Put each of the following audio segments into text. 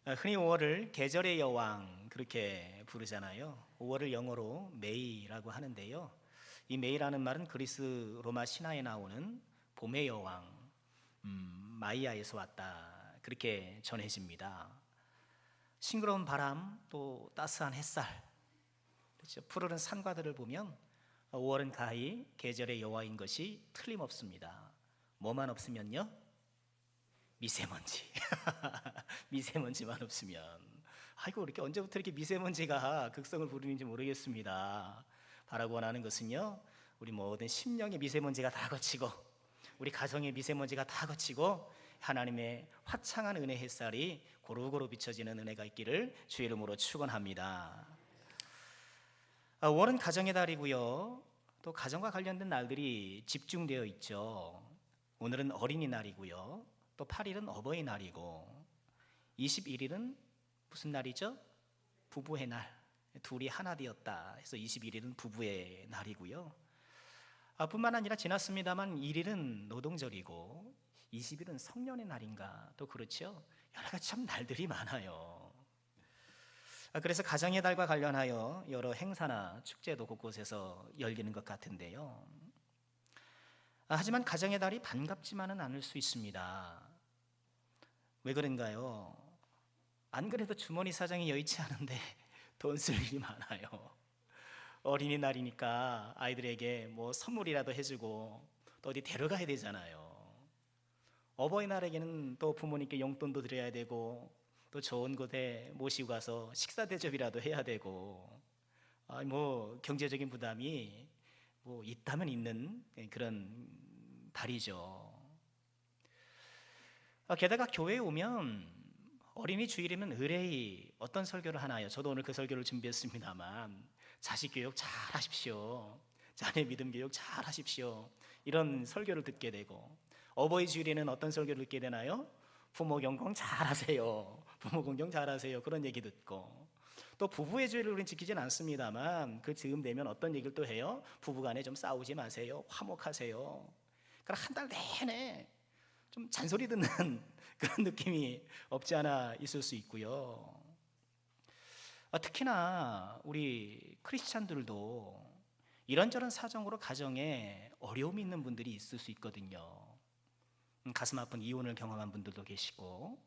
흔히 5월을 계절의 여왕 그렇게 부르잖아요. 5월을 영어로 메이라고 하는데요. 이 메이라는 말은 그리스 로마 신화에 나오는 봄의 여왕 마이아에서 왔다 그렇게 전해집니다. 싱그러운 바람 또 따스한 햇살, 그렇죠? 푸르른 산과들을 보면 5월은 가히 계절의 여왕인 것이 틀림없습니다. 뭐만 없으면요? 미세먼지. 미세먼지만 없으면. 아이고, 이렇게 언제부터 이렇게 미세먼지가 극성을 부리는지 모르겠습니다. 바라고 원하는 것은요, 우리 모든 심령의 미세먼지가 다 거치고 우리 가정의 미세먼지가 다 거치고 하나님의 화창한 은혜 햇살이 고루고루 비춰지는 은혜가 있기를 주의 이름으로 축원합니다. 5월은 가정의 달이고요, 또 가정과 관련된 날들이 집중되어 있죠. 오늘은 어린이날이고요, 또 8일은 어버이날이고 21일은 무슨 날이죠? 부부의 날. 둘이 하나 되었다 해서 21일은 부부의 날이고요. 뿐만 아니라 지났습니다만 1일은 노동절이고 20일은 성년의 날인가 또 그렇죠. 여러 가지 참 날들이 많아요. 그래서 가정의 달과 관련하여 여러 행사나 축제도 곳곳에서 열리는 것 같은데요. 하지만 가정의 달이 반갑지만은 않을 수 있습니다. 왜 그런가요? 안 그래도 주머니 사정이 여의치 않은데 돈 쓸 일이 많아요. 어린이날이니까 아이들에게 뭐 선물이라도 해주고 또 어디 데려가야 되잖아요. 어버이날에게는 또 부모님께 용돈도 드려야 되고 또 좋은 곳에 모시고 가서 식사 대접이라도 해야 되고, 뭐 경제적인 부담이 뭐 있다면 있는 그런 달이죠. 게다가 교회에 오면 어린이 주일이면 의뢰이 어떤 설교를 하나요? 저도 오늘 그 설교를 준비했습니다만, 자식 교육 잘 하십시오, 자녀 믿음 교육 잘 하십시오, 이런 설교를 듣게 되고, 어버이 주일에는 어떤 설교를 듣게 되나요? 부모 경공 잘 하세요, 부모 공경 잘 하세요, 그런 얘기 듣고, 또 부부의 주일을 우리는 지키진 않습니다만 그 즈음 되면 어떤 얘기를 또 해요? 부부간에 좀 싸우지 마세요, 화목하세요. 그러니까 한 달 내내 좀 잔소리 듣는 그런 느낌이 없지 않아 있을 수 있고요. 특히나 우리 크리스찬들도 이런저런 사정으로 가정에 어려움이 있는 분들이 있을 수 있거든요. 가슴 아픈 이혼을 경험한 분들도 계시고,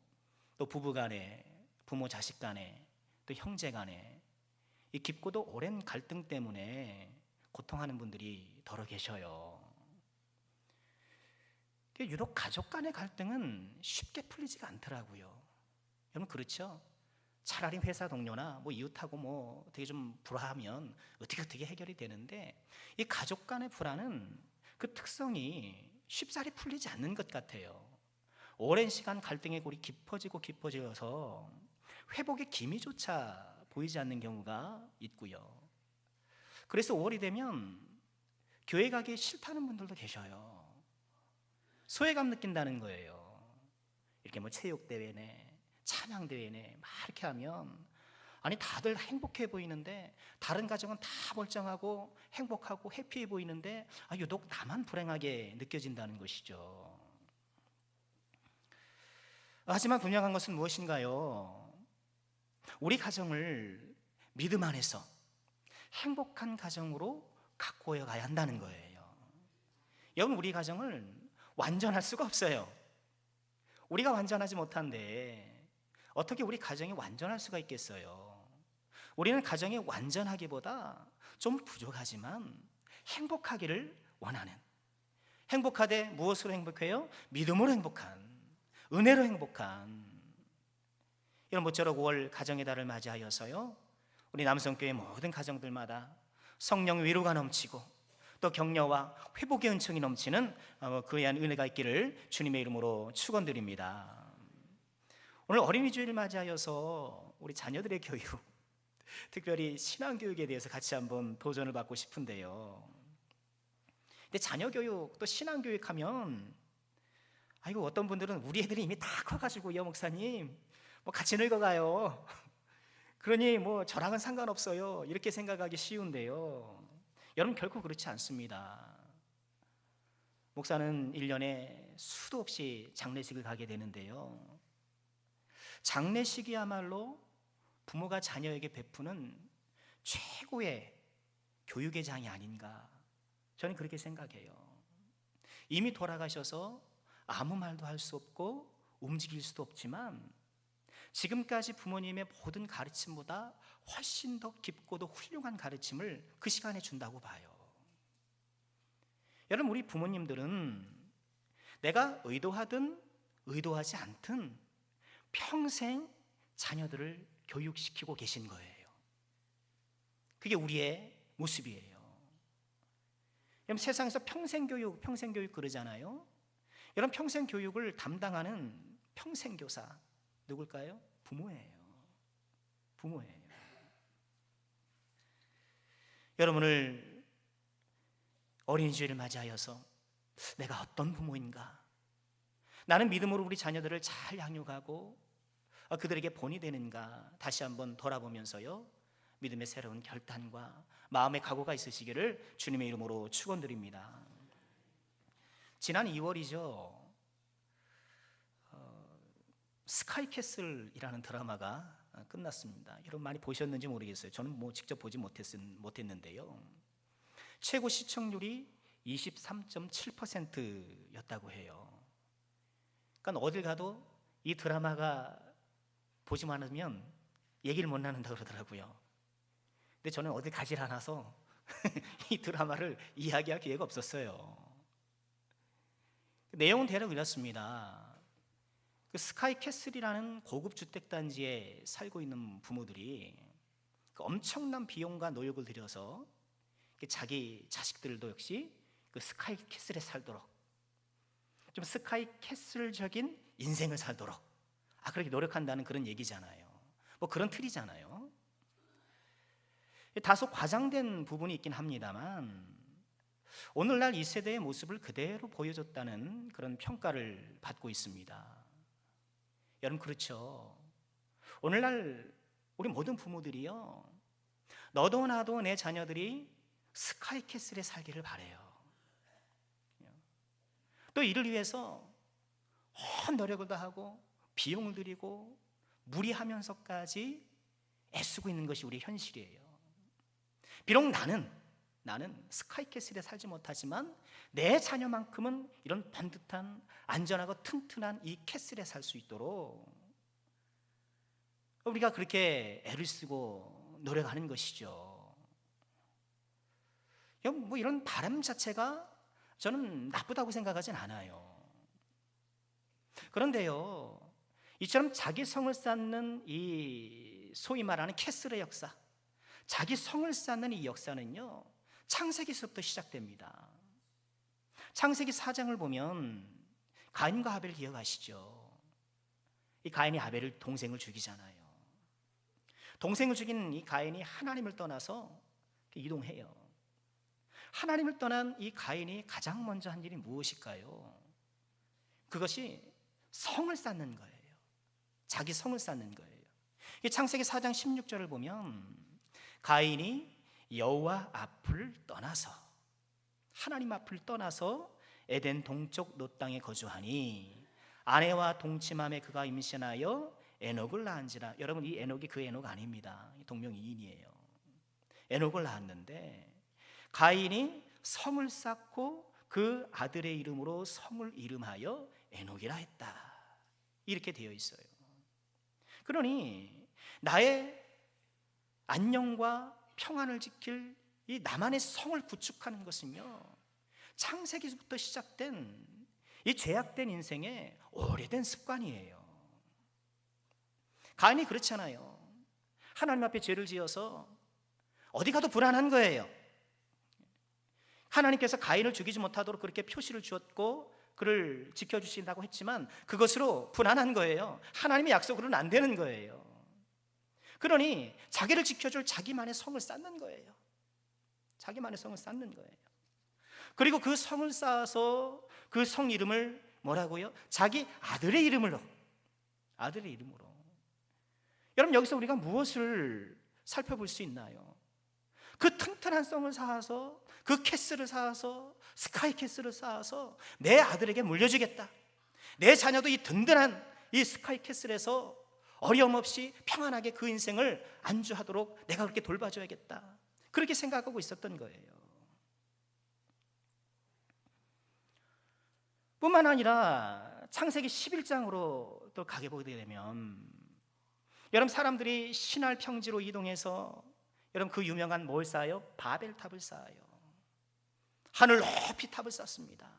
또 부부 간에, 부모 자식 간에, 또 형제 간에 이 깊고도 오랜 갈등 때문에 고통하는 분들이 더러 계셔요. 유독 가족 간의 갈등은 쉽게 풀리지가 않더라고요. 여러분 그렇죠? 차라리 회사 동료나 뭐 이웃하고 뭐 어떻게 좀 불화하면 어떻게 해결이 되는데, 이 가족 간의 불화는 그 특성이 쉽사리 풀리지 않는 것 같아요. 오랜 시간 갈등의 골이 깊어져서 회복의 기미조차 보이지 않는 경우가 있고요. 그래서 5월이 되면 교회 가기 싫다는 분들도 계셔요. 소외감 느낀다는 거예요. 이렇게 뭐 체육대회네, 찬양대회네 막 이렇게 하면, 아니 다들 행복해 보이는데, 다른 가정은 다 멀쩡하고 행복하고 해피해 보이는데 유독 나만 불행하게 느껴진다는 것이죠. 하지만 분명한 것은 무엇인가요? 우리 가정을 믿음 안에서 행복한 가정으로 가꾸어 가야 한다는 거예요. 여러분, 우리 가정을 완전할 수가 없어요. 우리가 완전하지 못한데 어떻게 우리 가정이 완전할 수가 있겠어요? 우리는 가정이 완전하기보다 좀 부족하지만 행복하기를 원하는, 행복하되 무엇으로 행복해요? 믿음으로 행복한, 은혜로 행복한. 이런 모처럼 5월 가정의 달을 맞이하여서요, 우리 남성교회 모든 가정들마다 성령 위로가 넘치고 또 격려와 회복의 은총이 넘치는 그에 대한 은혜가 있기를 주님의 이름으로 축원드립니다. 오늘 어린이 주일을 맞이하여서 우리 자녀들의 교육, 특별히 신앙교육에 대해서 같이 한번 도전을 받고 싶은데요. 근데 자녀 교육 또 신앙교육 하면, 아이고 어떤 분들은 우리 애들이 이미 다 커가지고요 목사님 뭐 같이 늙어가요, 그러니 뭐 저랑은 상관없어요, 이렇게 생각하기 쉬운데요. 여러분 결코 그렇지 않습니다. 목사는 1년에 수도 없이 장례식을 가게 되는데요, 장례식이야말로 부모가 자녀에게 베푸는 최고의 교육의 장이 아닌가, 저는 그렇게 생각해요. 이미 돌아가셔서 아무 말도 할 수 없고 움직일 수도 없지만 지금까지 부모님의 모든 가르침보다 훨씬 더 깊고도 훌륭한 가르침을 그 시간에 준다고 봐요. 여러분, 우리 부모님들은 내가 의도하든 의도하지 않든 평생 자녀들을 교육시키고 계신 거예요. 그게 우리의 모습이에요. 여러분, 세상에서 평생교육 그러잖아요. 여러분, 평생교육을 담당하는 평생교사 누굴까요? 부모예요. 부모예요. 여러분을 어린이주일을 맞이하여서 내가 어떤 부모인가, 나는 믿음으로 우리 자녀들을 잘 양육하고 그들에게 본이 되는가 다시 한번 돌아보면서요, 믿음의 새로운 결단과 마음의 각오가 있으시기를 주님의 이름으로 축원드립니다. 지난 2월이죠. 스카이캐슬이라는 드라마가 끝났습니다. 여러분 많이 보셨는지 모르겠어요. 저는 직접 보지 못했는데요. 최고 시청률이 23.7%였다고 해요. 그러니까 어딜 가도 이 드라마가 보지만 않으면 얘기를 못 나눈다 그러더라고요. 근데 저는 어디 가질 않아서 이 드라마를 이야기할 기회가 없었어요. 내용은 대략 이렇습니다. 그 스카이캐슬이라는 고급 주택단지에 살고 있는 부모들이 그 엄청난 비용과 노력을 들여서 자기 자식들도 역시 그 스카이캐슬에 살도록, 좀 스카이캐슬적인 인생을 살도록 그렇게 노력한다는 그런 얘기잖아요. 그런 틀이잖아요. 다소 과장된 부분이 있긴 합니다만 오늘날 이 세대의 모습을 그대로 보여줬다는 그런 평가를 받고 있습니다. 여러분, 그렇죠. 오늘날 우리 모든 부모들이요, 너도 나도 내 자녀들이 스카이캐슬에 살기를 바래요. 또 이를 위해서 온 노력을 다하고 비용을 들이고 무리하면서까지 애쓰고 있는 것이 우리 현실이에요. 비록 나는 스카이캐슬에 살지 못하지만 내 자녀만큼은 이런 반듯한 안전하고 튼튼한 이 캐슬에 살 수 있도록 우리가 그렇게 애를 쓰고 노력하는 것이죠. 이런 바람 자체가 저는 나쁘다고 생각하진 않아요. 그런데요, 이처럼 자기 성을 쌓는 이 소위 말하는 캐슬의 역사, 자기 성을 쌓는 이 역사는요, 창세기서부터 시작됩니다. 창세기 4장을 보면 가인과 하벨 기억하시죠? 이 가인이 아벨을 동생을 죽이잖아요. 동생을 죽인 이 가인이 하나님을 떠나서 이동해요. 하나님을 떠난 이 가인이 가장 먼저 한 일이 무엇일까요? 그것이 성을 쌓는 거예요. 자기 성을 쌓는 거예요. 창세기 4장 16절을 보면 가인이 여호와 앞을 떠나서, 하나님 앞을 떠나서 에덴 동쪽 롯 땅에 거주하니 아내와 동침함에 그가 임신하여 에녹을 낳은지라. 여러분, 이 에녹이 그 에녹 아닙니다. 동명이인이에요. 에녹을 낳았는데 가인이 성을 쌓고 그 아들의 이름으로 성을 이름하여 에녹이라 했다. 이렇게 되어 있어요. 그러니 나의 안녕과 평안을 지킬 이 나만의 성을 구축하는 것은요, 창세기부터 시작된 이 죄악된 인생의 오래된 습관이에요. 가인이 그렇잖아요. 하나님 앞에 죄를 지어서 어디 가도 불안한 거예요. 하나님께서 가인을 죽이지 못하도록 그렇게 표시를 주었고 그를 지켜주신다고 했지만 그것으로 불안한 거예요. 하나님의 약속으로는 안 되는 거예요. 그러니 자기를 지켜줄 자기만의 성을 쌓는 거예요. 자기만의 성을 쌓는 거예요. 그리고 그 성을 쌓아서 그 성 이름을 뭐라고요? 자기 아들의 이름으로. 아들의 이름으로. 여러분, 여기서 우리가 무엇을 살펴볼 수 있나요? 그 튼튼한 성을 쌓아서, 그 캐슬을 쌓아서, 스카이 캐슬을 쌓아서 내 아들에게 물려주겠다. 내 자녀도 이 든든한 이 스카이 캐슬에서 어려움 없이 평안하게 그 인생을 안주하도록 내가 그렇게 돌봐줘야겠다, 그렇게 생각하고 있었던 거예요. 뿐만 아니라 창세기 11장으로 또 가게 보게 되면, 여러분 사람들이 신할 평지로 이동해서 여러분 그 유명한 뭘 쌓아요? 바벨탑을 쌓아요. 하늘 높이 탑을 쌓습니다.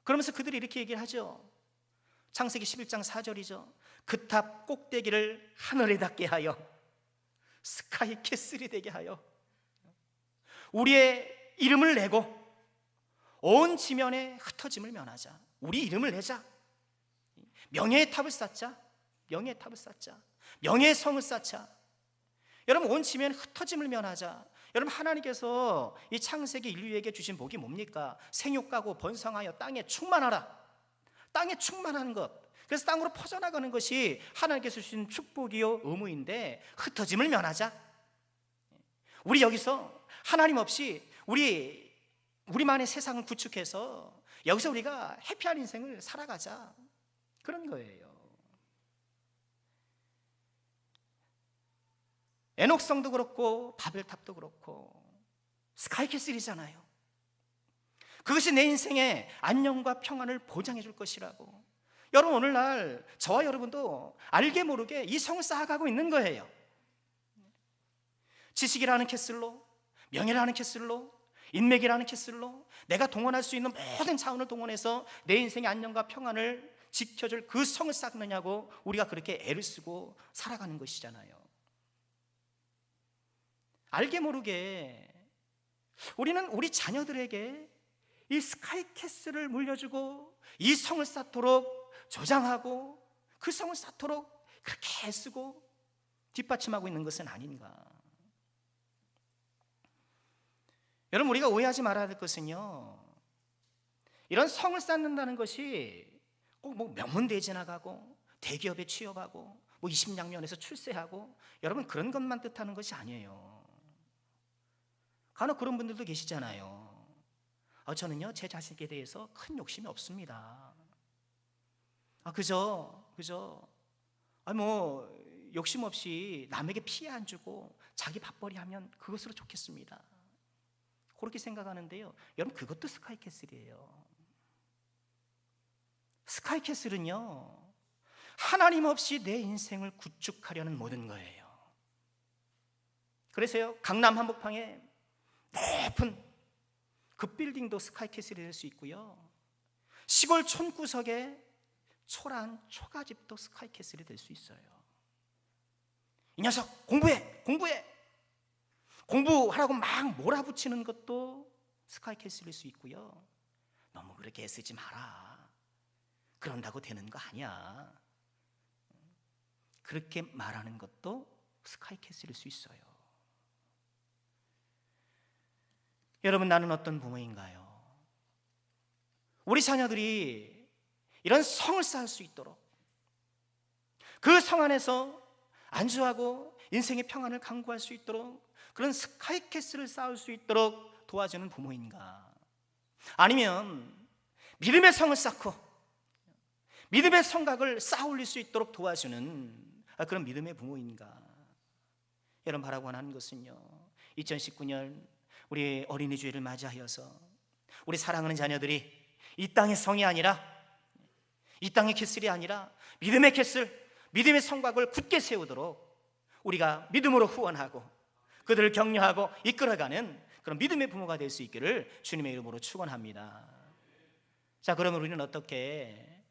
그러면서 그들이 이렇게 얘기를 하죠. 창세기 11장 4절이죠. 그 탑 꼭대기를 하늘에 닿게 하여 스카이 캐슬이 되게 하여 우리의 이름을 내고 온 지면에 흩어짐을 면하자. 우리 이름을 내자. 명예의 탑을 쌓자. 명예의 탑을 쌓자. 명예의 성을 쌓자. 여러분 온 지면에 흩어짐을 면하자. 여러분 하나님께서 이 창세기 인류에게 주신 복이 뭡니까? 생육하고 번성하여 땅에 충만하라. 땅에 충만한 것, 그래서 땅으로 퍼져나가는 것이 하나님께서 주신 축복이요 의무인데 흩어짐을 면하자. 우리 여기서 하나님 없이 우리만의 세상을 구축해서 여기서 우리가 해피한 인생을 살아가자, 그런 거예요. 에녹성도 그렇고 바벨탑도 그렇고 스카이캐슬이잖아요. 그것이 내 인생의 안녕과 평안을 보장해 줄 것이라고. 여러분 오늘날 저와 여러분도 알게 모르게 이 성을 쌓아가고 있는 거예요. 지식이라는 캐슬로, 명예라는 캐슬로, 인맥이라는 캐슬로 내가 동원할 수 있는 모든 자원을 동원해서 내 인생의 안녕과 평안을 지켜줄 그 성을 쌓느냐고 우리가 그렇게 애를 쓰고 살아가는 것이잖아요. 알게 모르게 우리는 우리 자녀들에게 이 스카이캐슬을 물려주고 이 성을 쌓도록 조장하고 그 성을 쌓도록 그렇게 애쓰고 뒷받침하고 있는 것은 아닌가. 여러분 우리가 오해하지 말아야 될 것은요, 이런 성을 쌓는다는 것이 꼭 뭐 명문대에 나가고 대기업에 취업하고 뭐 20냥면에서 출세하고 여러분 그런 것만 뜻하는 것이 아니에요. 간혹 그런 분들도 계시잖아요. 저는요 제 자식에 대해서 큰 욕심이 없습니다. 그저 뭐 욕심 없이 남에게 피해 안 주고 자기 밥벌이 하면 그것으로 좋겠습니다. 그렇게 생각하는데요, 여러분 그것도 스카이캐슬이에요. 스카이캐슬은요 하나님 없이 내 인생을 구축하려는 모든 거예요. 그래서요 강남 한복판에 높은 그 빌딩도 스카이캐슬이 될 수 있고요, 시골 촌구석에 초라한 초가집도 스카이캐슬이 될 수 있어요. 이 녀석 공부해 공부하라고 막 몰아붙이는 것도 스카이캐슬일 수 있고요, 너무 그렇게 애쓰지 마라, 그런다고 되는 거 아니야, 그렇게 말하는 것도 스카이캐슬일 수 있어요. 여러분 나는 어떤 부모인가요? 우리 자녀들이 이런 성을 쌓을 수 있도록, 그 성 안에서 안주하고 인생의 평안을 강구할 수 있도록 그런 스카이캐슬을 쌓을 수 있도록 도와주는 부모인가? 아니면 믿음의 성을 쌓고 믿음의 성곽을 쌓아 올릴 수 있도록 도와주는 그런 믿음의 부모인가? 여러분 바라고 하는 것은요, 2019년 우리 어린이 주일을 맞이하여서 우리 사랑하는 자녀들이 이 땅의 성이 아니라, 이 땅의 캐슬이 아니라 믿음의 캐슬, 믿음의 성곽을 굳게 세우도록 우리가 믿음으로 후원하고 그들을 격려하고 이끌어가는 그런 믿음의 부모가 될 수 있기를 주님의 이름으로 축원합니다. 자, 그러면 우리는 어떻게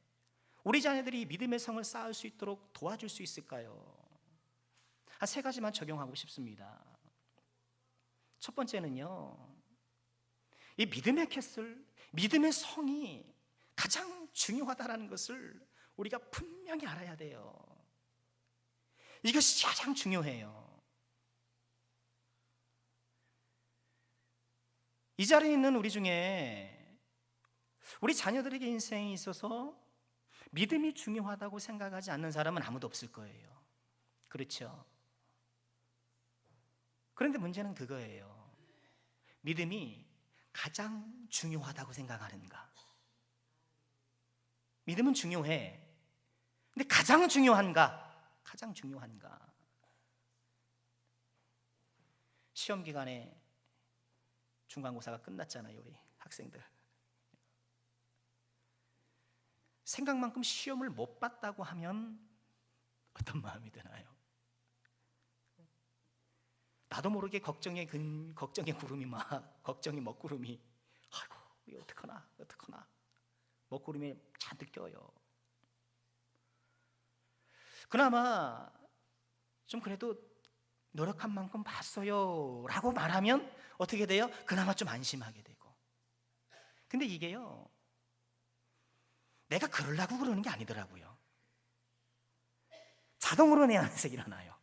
우리 자녀들이 믿음의 성을 쌓을 수 있도록 도와줄 수 있을까요? 한 세 가지만 적용하고 싶습니다. 첫 번째는요, 이 믿음의 캐슬, 믿음의 성이 가장 중요하다는 것을 우리가 분명히 알아야 돼요. 이것이 가장 중요해요. 이 자리에 있는 우리 중에 우리 자녀들에게 인생에 있어서 믿음이 중요하다고 생각하지 않는 사람은 아무도 없을 거예요. 그렇죠? 그런데 문제는 그거예요. 믿음이 가장 중요하다고 생각하는가? 믿음은 중요해. 근데 가장 중요한가? 가장 중요한가? 시험 기간에 중간고사가 끝났잖아요. 우리 학생들 생각만큼 시험을 못 봤다고 하면 어떤 마음이 드나요? 나도 모르게 걱정의 구름이 막, 걱정의 먹구름이, 아이고 이거 어떡하나 먹구름이 잔뜩 껴요. 그나마 좀 그래도 노력한 만큼 봤어요 라고 말하면 어떻게 돼요? 그나마 좀 안심하게 되고. 근데 이게요, 내가 그러려고 그러는 게 아니더라고요. 자동으로 내 안에서 일어나요.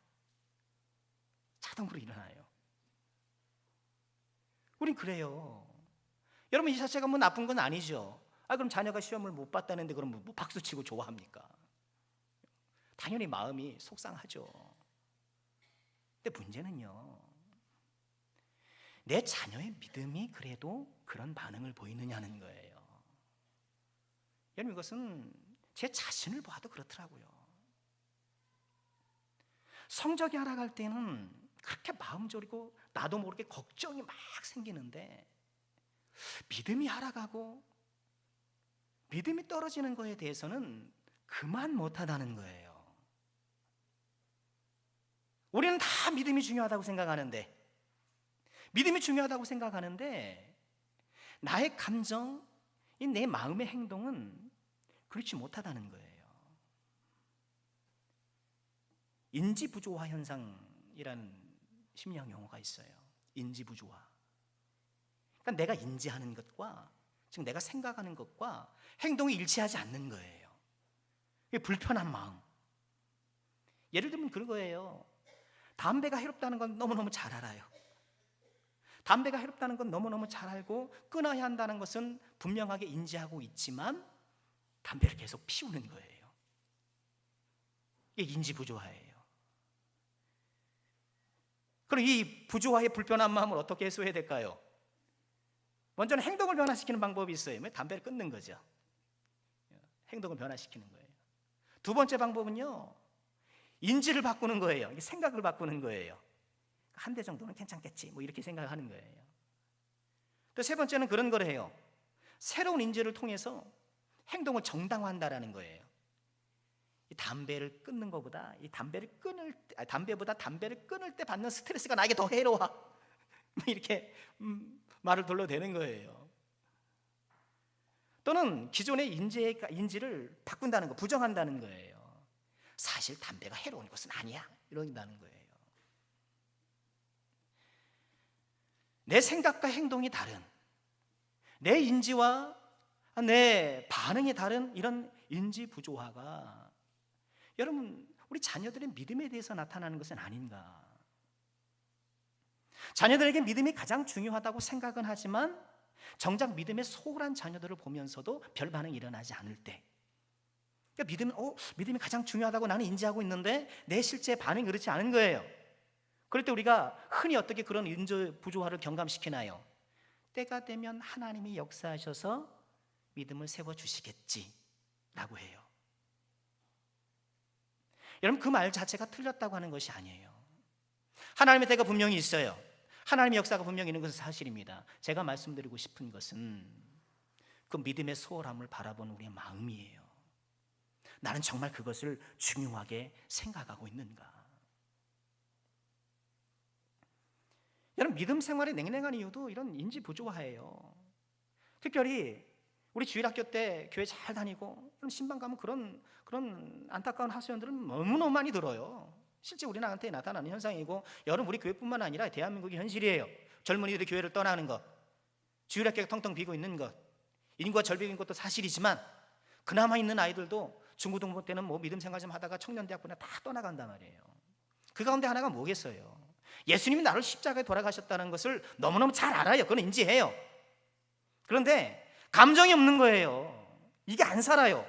자동으로 일어나요. 우린 그래요. 여러분, 이 자체가 뭐 나쁜 건 아니죠. 그럼 자녀가 시험을 못 봤다는데 그럼 뭐 박수치고 좋아합니까? 당연히 마음이 속상하죠. 근데 문제는요, 내 자녀의 믿음이 그래도 그런 반응을 보이느냐는 거예요. 여러분, 이것은 제 자신을 봐도 그렇더라고요. 성적이 하락할 때는 그렇게 마음 졸이고 나도 모르게 걱정이 막 생기는데, 믿음이 하락하고 믿음이 떨어지는 거에 대해서는 그만 못하다는 거예요. 우리는 다 믿음이 중요하다고 생각하는데, 나의 감정, 내 마음의 행동은 그렇지 못하다는 거예요. 인지부조화 현상이라는 심리학 용어가 있어요. 인지부조화. 그러니까 내가 인지하는 것과, 즉 내가 생각하는 것과 행동이 일치하지 않는 거예요. 이게 불편한 마음. 예를 들면 그런 거예요. 담배가 해롭다는 건 너무너무 잘 알아요. 담배가 해롭다는 건 너무너무 잘 알고 끊어야 한다는 것은 분명하게 인지하고 있지만 담배를 계속 피우는 거예요. 이게 인지부조화예요. 그럼 이 부조화의 불편한 마음을 어떻게 해소해야 될까요? 먼저는 행동을 변화시키는 방법이 있어요. 담배를 끊는 거죠. 행동을 변화시키는 거예요. 두 번째 방법은요, 인지를 바꾸는 거예요. 생각을 바꾸는 거예요. 한 대 정도는 괜찮겠지, 뭐 이렇게 생각하는 거예요. 또 세 번째는 그런 걸 해요. 새로운 인지를 통해서 행동을 정당화한다라는 거예요. 이 담배를 끊는 것보다 담배보다 담배를 끊을 때 받는 스트레스가 나에게 더 해로워. 이렇게 말을 돌려대는 거예요. 또는 기존의 인지를 바꾼다는 거, 부정한다는 거예요. 사실 담배가 해로운 것은 아니야, 이런다는 거예요. 내 생각과 행동이 다른, 내 인지와 내 반응이 다른 이런 인지 부조화가 여러분, 우리 자녀들의 믿음에 대해서 나타나는 것은 아닌가? 자녀들에게 믿음이 가장 중요하다고 생각은 하지만 정작 믿음에 소홀한 자녀들을 보면서도 별 반응이 일어나지 않을 때, 그러니까 믿음이 가장 중요하다고 나는 인지하고 있는데 내 실제 반응이 그렇지 않은 거예요. 그럴 때 우리가 흔히 어떻게 그런 인지 부조화를 경감시키나요? 때가 되면 하나님이 역사하셔서 믿음을 세워주시겠지라고 해요. 여러분, 그 말 자체가 틀렸다고 하는 것이 아니에요. 하나님의 때가 분명히 있어요. 하나님의 역사가 분명히 있는 것은 사실입니다. 제가 말씀드리고 싶은 것은 그 믿음의 소홀함을 바라보는 우리의 마음이에요. 나는 정말 그것을 중요하게 생각하고 있는가? 여러분, 믿음 생활이 냉랭한 이유도 이런 인지 부조화예요. 특별히 우리 주일학교 때 교회 잘 다니고 신방 가면 그런 안타까운 하소연들은 너무너무 많이 들어요. 실제 우리나라한테 나타나는 현상이고, 여러분, 우리 교회뿐만 아니라 대한민국의 현실이에요. 젊은이들이 교회를 떠나는 것, 주일학교가 텅텅 비고 있는 것, 인구가 절벽인 것도 사실이지만 그나마 있는 아이들도 중고등부 때는 뭐 믿음 생활 좀 하다가 청년대학보다 다 떠나간단 말이에요. 그 가운데 하나가 뭐겠어요? 예수님이 나를 십자가에 돌아가셨다는 것을 너무너무 잘 알아요. 그건 인지해요. 그런데 감정이 없는 거예요. 이게 안 살아요.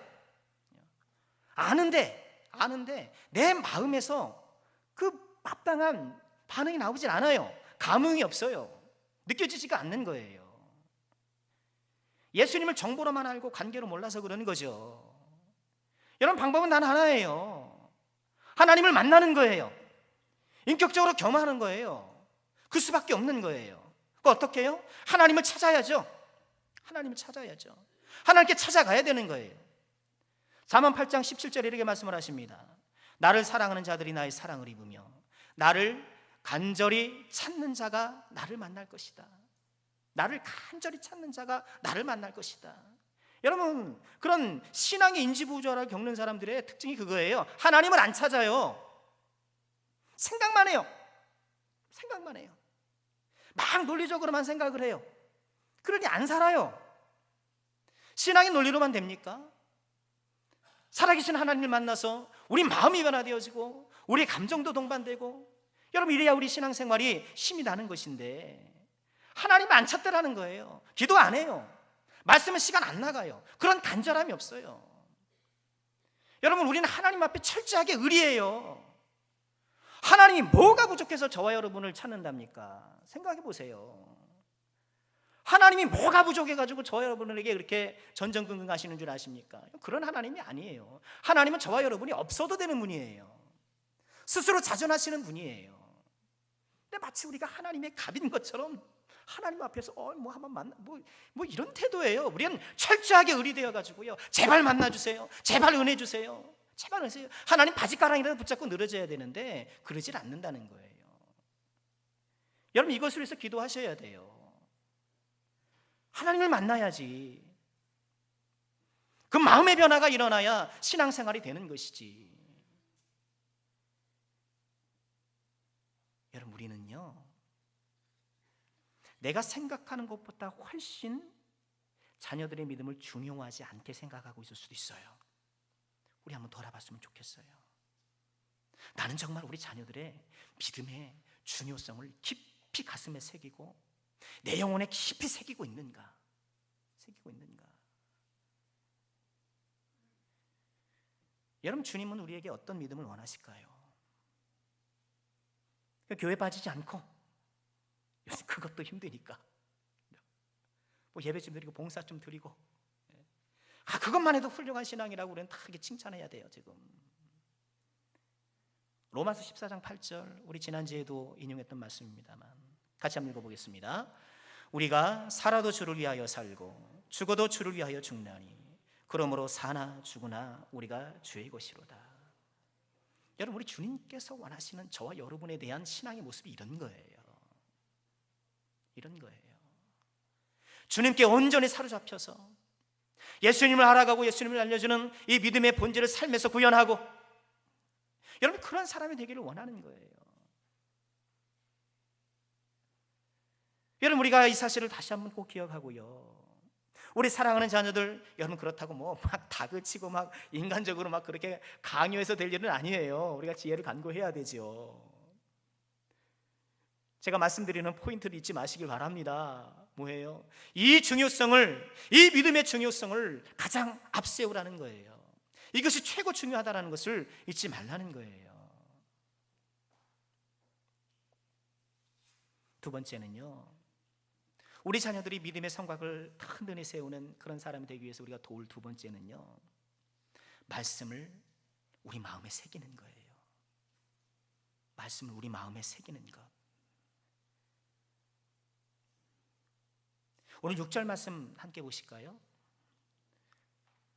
아는데 내 마음에서 그 합당한 반응이 나오질 않아요. 감흥이 없어요. 느껴지지가 않는 거예요. 예수님을 정보로만 알고 관계로 몰라서 그러는 거죠. 여러분, 방법은 단 하나예요. 하나님을 만나는 거예요. 인격적으로 겸하는 거예요. 그 수밖에 없는 거예요. 그 어떻게 해요? 하나님을 찾아야죠. 하나님을 찾아야죠. 하나님께 찾아가야 되는 거예요. 잠언 8장 17절에 이렇게 말씀을 하십니다. 나를 사랑하는 자들이 나의 사랑을 입으며 나를 간절히 찾는 자가 나를 만날 것이다. 나를 간절히 찾는 자가 나를 만날 것이다. 여러분, 그런 신앙의 인지부조화를 겪는 사람들의 특징이 그거예요. 하나님을 안 찾아요. 생각만 해요. 생각만 해요. 막 논리적으로만 생각을 해요. 그러니 안 살아요. 신앙의 논리로만 됩니까? 살아계신 하나님을 만나서 우리 마음이 변화되어지고 우리 감정도 동반되고, 여러분, 이래야 우리 신앙생활이 힘이 나는 것인데 하나님을 안 찾더라는 거예요. 기도 안 해요. 말씀은 시간 안 나가요. 그런 간절함이 없어요. 여러분, 우리는 하나님 앞에 철저하게 의리해요. 하나님이 뭐가 부족해서 저와 여러분을 찾는답니까? 생각해 보세요. 하나님이 뭐가 부족해가지고 저와 여러분에게 그렇게 전전긍긍 하시는 줄 아십니까? 그런 하나님이 아니에요. 하나님은 저와 여러분이 없어도 되는 분이에요. 스스로 자존하시는 분이에요. 근데 마치 우리가 하나님의 갑인 것처럼 하나님 앞에서 뭐 한번 만나 뭐 이런 태도예요. 우리는 철저하게 의리되어 가지고요. 제발 만나주세요. 제발 은혜 주세요. 제발 은혜 주세요. 하나님 바지가랑이라도 붙잡고 늘어져야 되는데 그러질 않는다는 거예요. 여러분, 이것을 위해서 기도하셔야 돼요. 하나님을 만나야지. 그 마음의 변화가 일어나야 신앙생활이 되는 것이지. 여러분, 우리는요, 내가 생각하는 것보다 훨씬 자녀들의 믿음을 중요하지 않게 생각하고 있을 수도 있어요. 우리 한번 돌아봤으면 좋겠어요. 나는 정말 우리 자녀들의 믿음의 중요성을 깊이 가슴에 새기고 내 영혼에 깊이 새기고 있는가? 여러분, 주님은 우리에게 어떤 믿음을 원하실까요? 교회 빠지지 않고, 요즘 그것도 힘드니까 뭐 예배 좀 드리고 봉사 좀 드리고, 그것만 해도 훌륭한 신앙이라고 우리는 다 이렇게 칭찬해야 돼요. 지금 로마서 14장 8절, 우리 지난주에도 인용했던 말씀입니다만 같이 한번 읽어보겠습니다. 우리가 살아도 주를 위하여 살고 죽어도 주를 위하여 죽나니 그러므로 사나 죽으나 우리가 주의 것이로다. 여러분, 우리 주님께서 원하시는 저와 여러분에 대한 신앙의 모습이 이런 거예요. 이런 거예요. 주님께 온전히 사로잡혀서 예수님을 알아가고 예수님을 알려주는 이 믿음의 본질을 삶에서 구현하고, 여러분, 그런 사람이 되기를 원하는 거예요. 여러분, 우리가 이 사실을 다시 한번 꼭 기억하고요, 우리 사랑하는 자녀들, 여러분, 그렇다고 뭐 막 다그치고 막 인간적으로 막 그렇게 강요해서 될 일은 아니에요. 우리가 지혜를 간구해야 되죠. 제가 말씀드리는 포인트를 잊지 마시길 바랍니다. 뭐예요? 이 중요성을, 이 믿음의 중요성을 가장 앞세우라는 거예요. 이것이 최고 중요하다는 것을 잊지 말라는 거예요. 두 번째는요, 우리 자녀들이 믿음의 성곽을 든든히 세우는 그런 사람이 되기 위해서 우리가 도울 두 번째는요, 말씀을 우리 마음에 새기는 거예요. 말씀을 우리 마음에 새기는 것. 오늘 6절 말씀 함께 보실까요?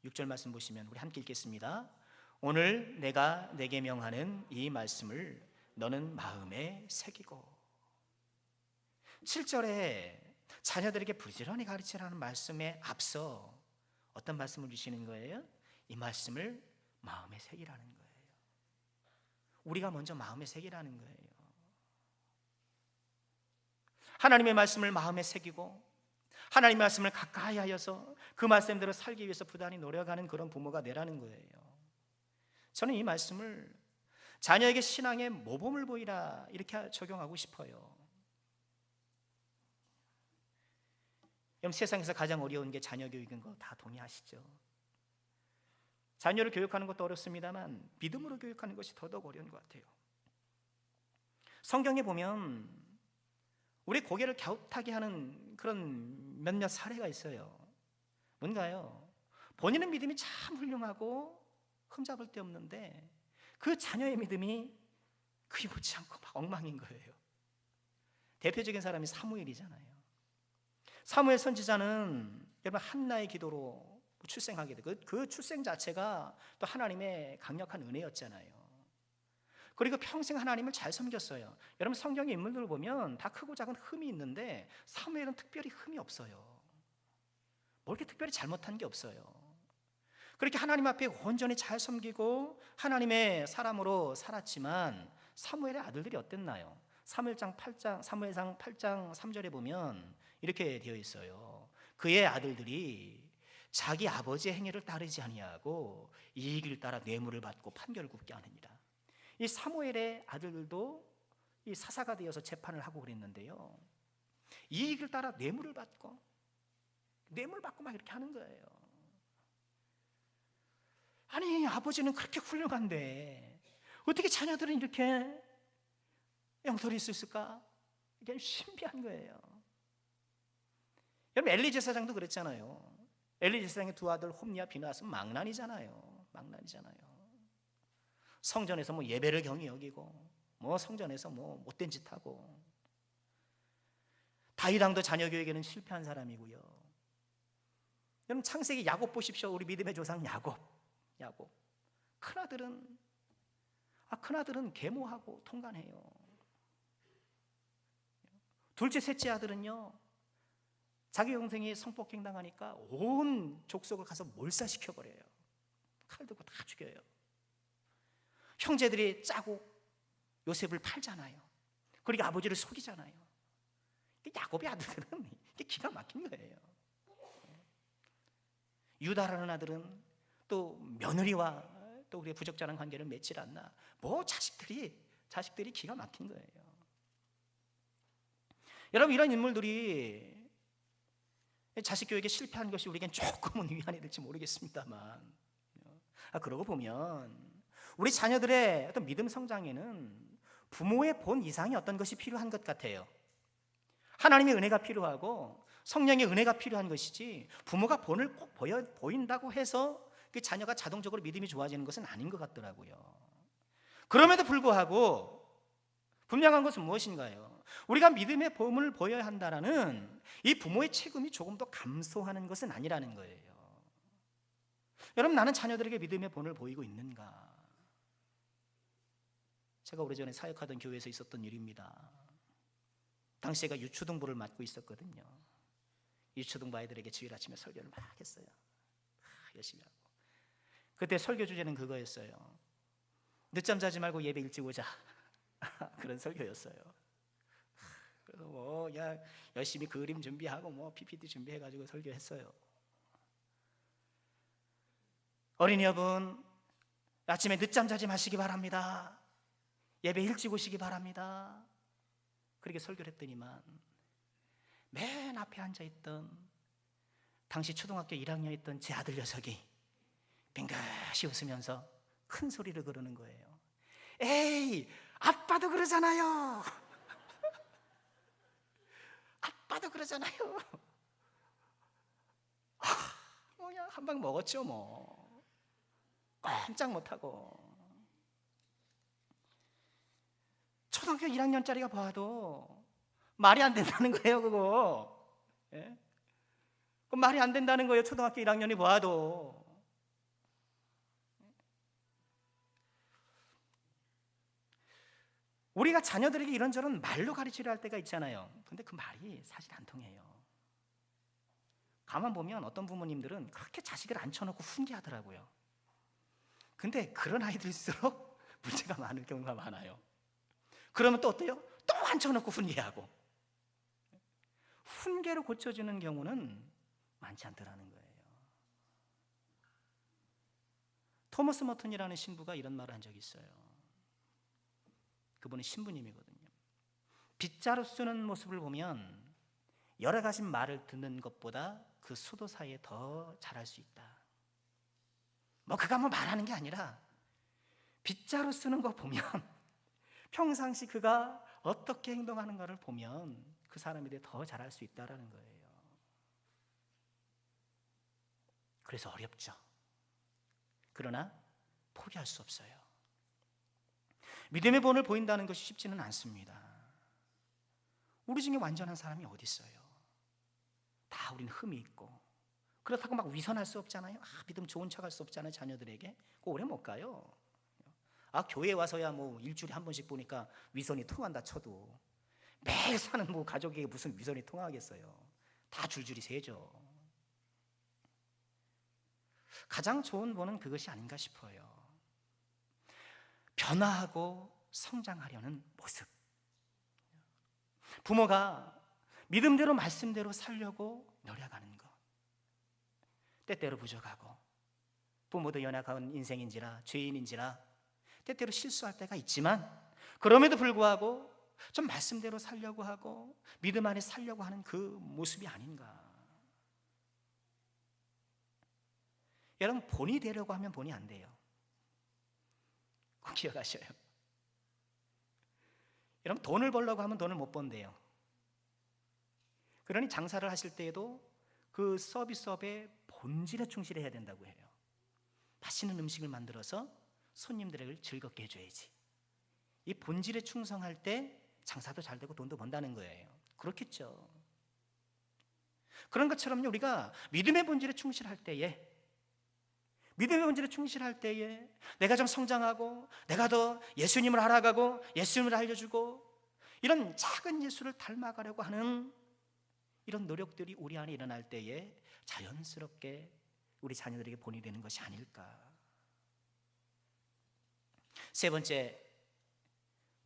6절 말씀 보시면 우리 함께 읽겠습니다. 오늘 내가 내게 명하는 이 말씀을 너는 마음에 새기고. 7절에 자녀들에게 부지런히 가르치라는 말씀에 앞서 어떤 말씀을 주시는 거예요? 이 말씀을 마음에 새기라는 거예요. 우리가 먼저 마음에 새기라는 거예요. 하나님의 말씀을 마음에 새기고 하나님의 말씀을 가까이 하여서 그 말씀대로 살기 위해서 부단히 노력하는 그런 부모가 되라는 거예요. 저는 이 말씀을 자녀에게 신앙의 모범을 보이라 이렇게 적용하고 싶어요. 여러분, 세상에서 가장 어려운 게 자녀 교육인 거 다 동의하시죠? 자녀를 교육하는 것도 어렵습니다만 믿음으로 교육하는 것이 더더욱 어려운 것 같아요. 성경에 보면 우리 고개를 갸웃하게 하는 그런 몇몇 사례가 있어요. 뭔가요? 본인은 믿음이 참 훌륭하고 흠잡을 데 없는데 그 자녀의 믿음이 그리 못지않고 막 엉망인 거예요. 대표적인 사람이 사무엘이잖아요. 사무엘 선지자는 여러분 한나의 기도로 출생하게 되고 그 출생 자체가 또 하나님의 강력한 은혜였잖아요. 그리고 평생 하나님을 잘 섬겼어요. 여러분 성경의 인물들을 보면 다 크고 작은 흠이 있는데 사무엘은 특별히 흠이 없어요. 뭐 이렇게 특별히 잘못한 게 없어요. 그렇게 하나님 앞에 온전히 잘 섬기고 하나님의 사람으로 살았지만 사무엘의 아들들이 어땠나요? 사무엘상 8장 3절에 보면 이렇게 되어 있어요. 그의 아들들이 자기 아버지의 행위를 따르지 아니하고 이익을 따라 뇌물을 받고 판결을 굽게 하느니라. 이 사무엘의 아들들도 이 사사가 되어서 재판을 하고 그랬는데요, 이익을 따라 뇌물을 받고 막 이렇게 하는 거예요. 아니 아버지는 그렇게 훌륭한데 어떻게 자녀들은 이렇게 영설일 수 있을까? 이게 신비한 거예요. 여러분 엘리 제사장도 그랬잖아요. 엘리 제사장의 두 아들 홈리와 비나스는 망난이잖아요. 성전에서 뭐 예배를 경히 여기고 뭐 성전에서 뭐 못된 짓 하고, 다윗 왕도 자녀 교육에는 실패한 사람이고요. 여러분 창세기 야곱 보십시오. 우리 믿음의 조상 야곱. 큰아들은 계모하고 통간해요. 둘째 셋째 아들은요, 자기 동생이 성폭행 당하니까 온 족속을 가서 몰살시켜버려요. 칼 들고 다 죽여요. 형제들이 짜고 요셉을 팔잖아요. 그리고 아버지를 속이잖아요. 야곱의 아들들은 이게 기가 막힌 거예요. 유다라는 아들은 또 며느리와 또 우리의 부적절한 관계를 맺질 않나. 뭐 자식들이 기가 막힌 거예요. 여러분 이런 인물들이 자식 교육에 실패한 것이 우리에겐 조금은 위안이 될지 모르겠습니다만, 그러고 보면 우리 자녀들의 어떤 믿음 성장에는 부모의 본 이상의 어떤 것이 필요한 것 같아요. 하나님의 은혜가 필요하고 성령의 은혜가 필요한 것이지, 부모가 본을 꼭 보인다고 해서 그 자녀가 자동적으로 믿음이 좋아지는 것은 아닌 것 같더라고요. 그럼에도 불구하고 분명한 것은 무엇인가요? 우리가 믿음의 본을 보여야 한다라는 이 부모의 책임이 조금 더 감소하는 것은 아니라는 거예요. 여러분 나는 자녀들에게 믿음의 본을 보이고 있는가? 제가 오래전에 사역하던 교회에서 있었던 일입니다. 당시 제가 유초등부를 맡고 있었거든요. 유초등부 아이들에게 주일 아침에 설교를 막 했어요. 열심히 하고. 그때 설교 주제는 그거였어요. 늦잠 자지 말고 예배 일찍 오자. 그런 설교였어요. 그래서 뭐 그냥 열심히 그림 준비하고 뭐 PPT 준비해가지고 설교했어요. 어린이 여러분, 아침에 늦잠 자지 마시기 바랍니다. 예배 일찍 오시기 바랍니다. 그렇게 설교를 했더니만 맨 앞에 앉아있던 당시 초등학교 1학년이었던 제 아들 녀석이 빙긋이 웃으면서 큰 소리를 그러는 거예요. 에이, 아빠도 그러잖아요. 아빠도 그러잖아요. 그냥 한 방 먹었죠 뭐. 꼼짝 못하고. 초등학교 1학년짜리가 봐도 말이 안 된다는 거예요, 그거. 예? 그 말이 안 된다는 거예요, 초등학교 1학년이 봐도. 우리가 자녀들에게 이런저런 말로 가르치려 할 때가 있잖아요. 근데 그 말이 사실 안 통해요. 가만 보면 어떤 부모님들은 그렇게 자식을 앉혀놓고 훈계하더라고요. 근데 그런 아이들일수록 문제가 많을 경우가 많아요. 그러면 또 어때요? 또 앉혀놓고 훈계하고. 훈계로 고쳐지는 경우는 많지 않더라는 거예요. 토머스 머튼이라는 신부가 이런 말을 한 적이 있어요. 그분은 신부님이거든요. 빗자루 쓰는 모습을 보면 여러 가지 말을 듣는 것보다 그 수도 사이에 더 잘할 수 있다. 뭐 그가 뭐 말하는 게 아니라 빗자루 쓰는 거 보면 평상시 그가 어떻게 행동하는가를 보면 그 사람에 대해 더 잘할 수 있다라는 거예요. 그래서 어렵죠. 그러나 포기할 수 없어요. 믿음의 본을 보인다는 것이 쉽지는 않습니다. 우리 중에 완전한 사람이 어디 있어요? 다 우리는 흠이 있고, 그렇다고 막 위선할 수 없잖아요. 믿음 좋은 척 할 수 없잖아요. 자녀들에게 그거 오래 못 가요. 교회에 와서야 뭐 일주일에 한 번씩 보니까 위선이 통한다 쳐도 매일 사는 뭐 가족에게 무슨 위선이 통하겠어요. 다 줄줄이 새죠. 가장 좋은 본은 그것이 아닌가 싶어요. 변화하고 성장하려는 모습. 부모가 믿음대로 말씀대로 살려고 노력하는 것. 때때로 부족하고, 부모도 연약한 인생인지라 죄인인지라 때때로 실수할 때가 있지만, 그럼에도 불구하고 좀 말씀대로 살려고 하고 믿음 안에 살려고 하는 그 모습이 아닌가. 여러분, 본이 되려고 하면 본이 안 돼요. 꼭 기억하셔요. 여러분, 돈을 벌려고 하면 돈을 못 번대요. 그러니 장사를 하실 때에도 그 서비스업의 본질에 충실해야 된다고 해요. 맛있는 음식을 만들어서 손님들을 즐겁게 해줘야지. 이 본질에 충성할 때 장사도 잘 되고 돈도 번다는 거예요. 그렇겠죠. 그런 것처럼요, 우리가 믿음의 본질에 충실할 때에, 믿음의 본질에 충실할 때에 내가 좀 성장하고, 내가 더 예수님을 알아가고 예수님을 알려주고, 이런 작은 예수를 닮아가려고 하는 이런 노력들이 우리 안에 일어날 때에 자연스럽게 우리 자녀들에게 본이 되는 것이 아닐까. 세 번째,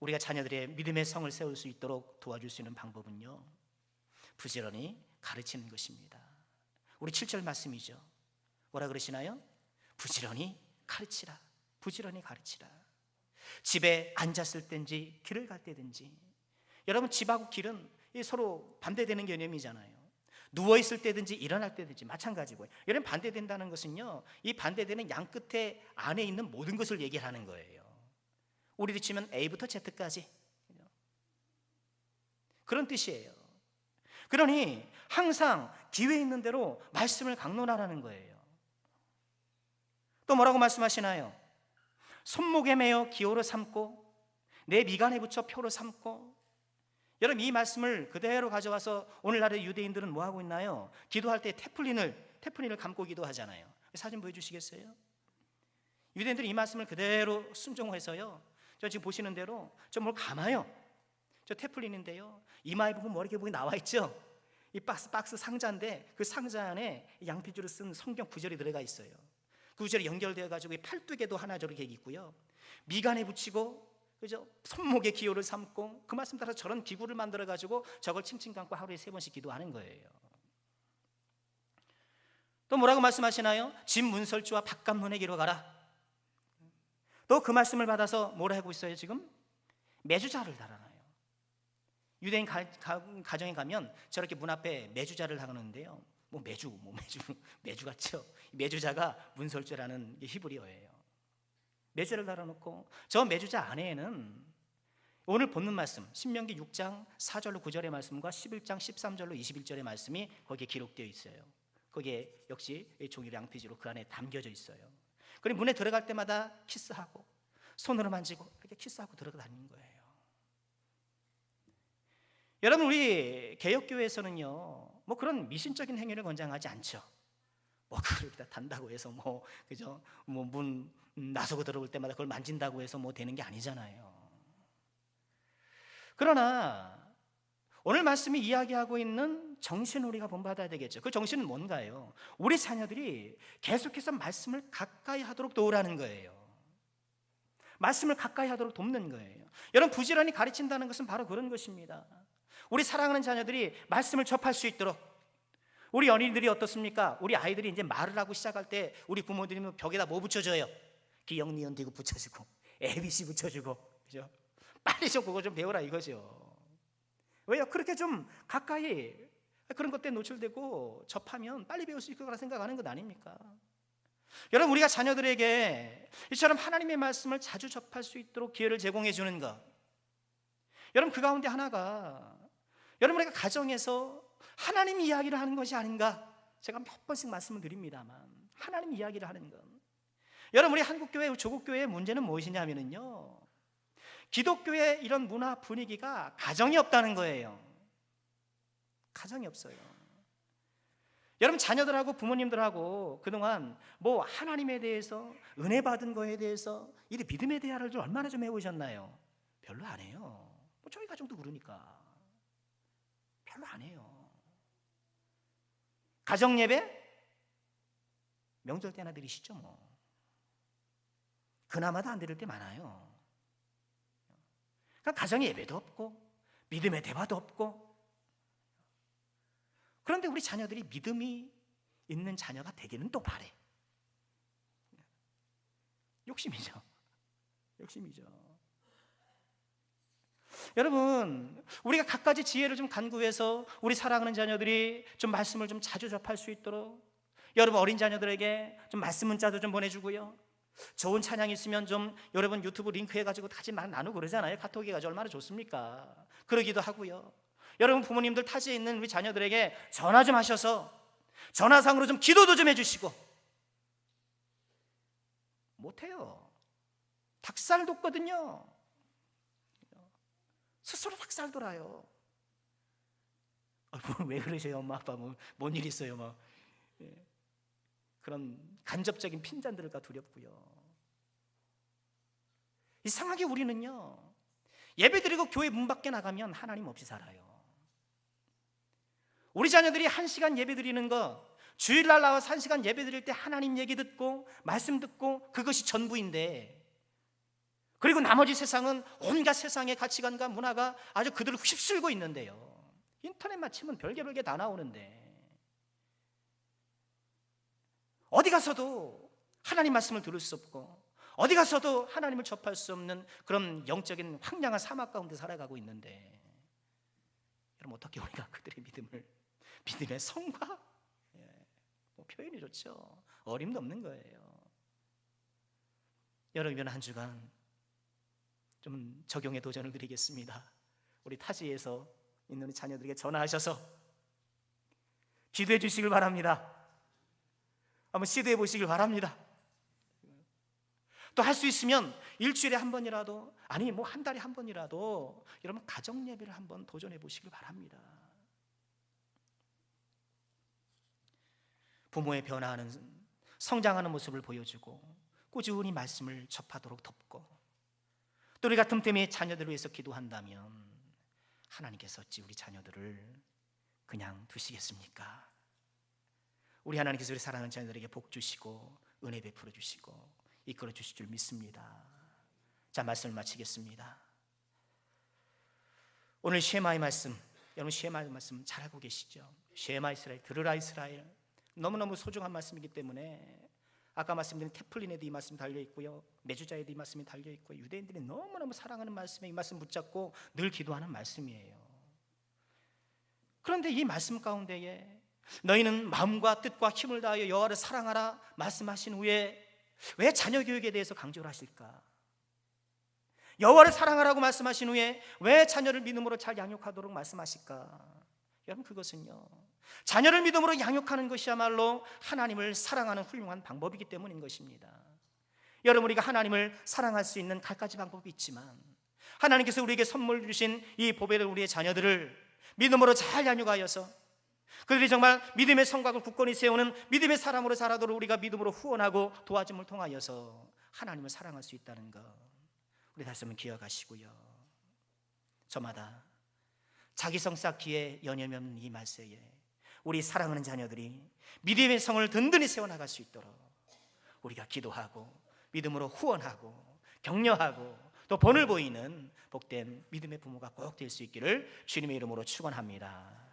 우리가 자녀들의 믿음의 성을 세울 수 있도록 도와줄 수 있는 방법은요, 부지런히 가르치는 것입니다. 우리 7절 말씀이죠. 뭐라 그러시나요? 부지런히 가르치라. 부지런히 가르치라. 집에 앉았을 땐지 길을 갈 때든지. 여러분, 집하고 길은 서로 반대되는 개념이잖아요. 누워있을 때든지 일어날 때든지 마찬가지고요. 여러분, 반대된다는 것은요, 이 반대되는 양 끝에 안에 있는 모든 것을 얘기하는 거예요. 우리로 치면 A부터 Z까지 그런 뜻이에요. 그러니 항상 기회 있는 대로 말씀을 강론하라는 거예요. 또 뭐라고 말씀하시나요? 손목에 매어 기호로 삼고 내 미간에 붙여 표로 삼고. 여러분, 이 말씀을 그대로 가져와서 오늘날의 유대인들은 뭐 하고 있나요? 기도할 때 테플린을 감고 기도하잖아요. 사진 보여주시겠어요? 유대인들이 이 말씀을 그대로 순종해서요, 저 지금 보시는 대로 저 뭘 감아요. 저 테플린인데요, 이마에 보면 머리 부분이 나와 있죠. 이 박스 상자인데 그 상자 안에 양피지로 쓴 성경 구절이 들어가 있어요. 그 구절이 연결되어 가지고 팔뚝에도 하나 저렇게 있고요, 미간에 붙이고, 그죠? 손목에 기호를 삼고, 그 말씀 따라 저런 기구를 만들어 가지고 저걸 칭칭 감고 하루에 3번씩 기도하는 거예요. 또 뭐라고 말씀하시나요? 집 문설주와 바깥문에게로 가라. 또 그 말씀을 받아서 뭐라 하고 있어요? 지금 매주자를 달아놔요. 유대인 가정에 가면 저렇게 문 앞에 매주자를 하는데요, 매주 같죠? 매주자가 문설주라는 히브리어예요. 매주자를 달아놓고 저 매주자 안에는 오늘 본문 말씀 신명기 6장 4절로 9절의 말씀과 11장 13절로 21절의 말씀이 거기에 기록되어 있어요. 거기에 역시 종이로 양피지로 그 안에 담겨져 있어요. 그리고 문에 들어갈 때마다 키스하고 손으로 만지고 이렇게 키스하고 들어다니는 거예요. 여러분, 우리 개혁교회에서는요, 뭐 그런 미신적인 행위를 권장하지 않죠. 뭐 그렇게 단다고 해서 그죠? 문 나서고 들어올 때마다 그걸 만진다고 해서 되는 게 아니잖아요. 그러나 오늘 말씀이 이야기하고 있는 정신을 우리가 본받아야 되겠죠. 그 정신은 뭔가요? 우리 자녀들이 계속해서 말씀을 가까이 하도록 도우라는 거예요. 말씀을 가까이 하도록 돕는 거예요. 여러분, 부지런히 가르친다는 것은 바로 그런 것입니다. 우리 사랑하는 자녀들이 말씀을 접할 수 있도록. 우리 어린이들이 어떻습니까? 우리 아이들이 이제 말을 하고 시작할 때 우리 부모들이 벽에다 뭐 붙여줘요? 기역, 니은, 디귿 붙여주고 ABC 붙여주고, 그죠? 빨리 좀 그거 좀 배워라 이거죠. 왜요? 그렇게 좀 가까이 그런 것들에 노출되고 접하면 빨리 배울 수 있을 거라 생각하는 것 아닙니까? 여러분, 우리가 자녀들에게 이처럼 하나님의 말씀을 자주 접할 수 있도록 기회를 제공해 주는 것. 여러분, 그 가운데 하나가 여러분, 우리가 가정에서 하나님 이야기를 하는 것이 아닌가. 제가 몇 번씩 말씀을 드립니다만 하나님 이야기를 하는 것. 여러분, 우리 한국교회, 조국교회의 문제는 무엇이냐면요, 기독교의 이런 문화 분위기가 가정이 없다는 거예요. 가정이 없어요. 여러분, 자녀들하고 부모님들하고 그동안 뭐 하나님에 대해서, 은혜 받은 거에 대해서, 이 믿음의 대화를 좀 얼마나 좀 해보셨나요? 별로 안 해요. 뭐 저희 가정도 그러니까 별로 안 해요. 가정 예배 명절 때나 드리시죠 뭐. 그나마도 안 드릴 때 많아요. 그러니까 가정 예배도 없고 믿음의 대화도 없고. 그런데 우리 자녀들이 믿음이 있는 자녀가 되기는 또 바래. 욕심이죠. 욕심이죠. 여러분, 우리가 갖가지 지혜를 좀 간구해서 우리 사랑하는 자녀들이 좀 말씀을 좀 자주 접할 수 있도록, 여러분 어린 자녀들에게 좀 말씀 문자도 좀 보내주고요, 좋은 찬양 있으면 좀 여러분 유튜브 링크 해가지고 같이 나누고 그러잖아요. 카톡 해가지고 얼마나 좋습니까? 그러기도 하고요. 여러분 부모님들 타지에 있는 우리 자녀들에게 전화 좀 하셔서 전화상으로 좀 기도도 좀 해주시고. 못해요. 닭살 돋거든요. 스스로 닭살 돋아요. 왜 그러세요 엄마 아빠, 뭔 일 있어요 막. 그런 간접적인 핀잔들과 두렵고요. 이상하게 우리는요, 예배드리고 교회 문 밖에 나가면 하나님 없이 살아요. 우리 자녀들이 1시간 예배드리는 거, 주일날 나와서 1시간 예배드릴 때 하나님 얘기 듣고 말씀 듣고 그것이 전부인데, 그리고 나머지 세상은 온갖 세상의 가치관과 문화가 아주 그들을 휩쓸고 있는데요, 인터넷만 치면 별게 다 나오는데 어디 가서도 하나님 말씀을 들을 수 없고 어디 가서도 하나님을 접할 수 없는 그런 영적인 황량한 사막 가운데 살아가고 있는데, 여러분 어떻게 우리가 그들의 믿음의 성과, 뭐 표현이 좋죠, 어림도 없는 거예요. 여러분, 이번 한 주간 좀 적용의 도전을 드리겠습니다. 우리 타지에서 있는 우리 자녀들에게 전화하셔서 기도해 주시길 바랍니다. 한번 시도해 보시길 바랍니다. 또 할 수 있으면 일주일에 한 번이라도, 아니 뭐 한 달에 한 번이라도 여러분 가정 예배를 한번 도전해 보시길 바랍니다. 부모의 변화하는, 성장하는 모습을 보여주고 꾸준히 말씀을 접하도록 돕고, 또 우리가 틈틈이 자녀들을 위해서 기도한다면 하나님께서 어찌 우리 자녀들을 그냥 두시겠습니까? 우리 하나님께서 우리 사랑하는 자녀들에게 복 주시고 은혜 베풀어 주시고 이끌어 주실 줄 믿습니다. 자, 말씀을 마치겠습니다. 오늘 쉐마의 말씀, 여러분 쉐마의 말씀 잘 알고 계시죠? 쉐마 이스라엘, 들으라 이스라엘, 너무너무 소중한 말씀이기 때문에 아까 말씀드린 테플린에도 이 말씀이 달려있고요, 메주자에도 이 말씀이 달려있고, 유대인들이 너무너무 사랑하는 말씀에 이 말씀 붙잡고 늘 기도하는 말씀이에요. 그런데 이 말씀 가운데에 너희는 마음과 뜻과 힘을 다하여 여호와를 사랑하라 말씀하신 후에 왜 자녀 교육에 대해서 강조를 하실까? 여호와를 사랑하라고 말씀하신 후에 왜 자녀를 믿음으로 잘 양육하도록 말씀하실까? 여러분, 그것은요, 자녀를 믿음으로 양육하는 것이야말로 하나님을 사랑하는 훌륭한 방법이기 때문인 것입니다. 여러분, 우리가 하나님을 사랑할 수 있는 갖가지 방법이 있지만 하나님께서 우리에게 선물 주신 이 보배를, 우리의 자녀들을 믿음으로 잘 양육하여서 그들이 정말 믿음의 성곽을 굳건히 세우는 믿음의 사람으로 자라도록 우리가 믿음으로 후원하고 도와줌을 통하여서 하나님을 사랑할 수 있다는 것, 우리 다시 한번 기억하시고요, 저마다 자기성 쌓기에 여념이 없는 이 말세에 우리 사랑하는 자녀들이 믿음의 성을 든든히 세워나갈 수 있도록 우리가 기도하고 믿음으로 후원하고 격려하고 또 본을 보이는 복된 믿음의 부모가 꼭 될 수 있기를 주님의 이름으로 축원합니다.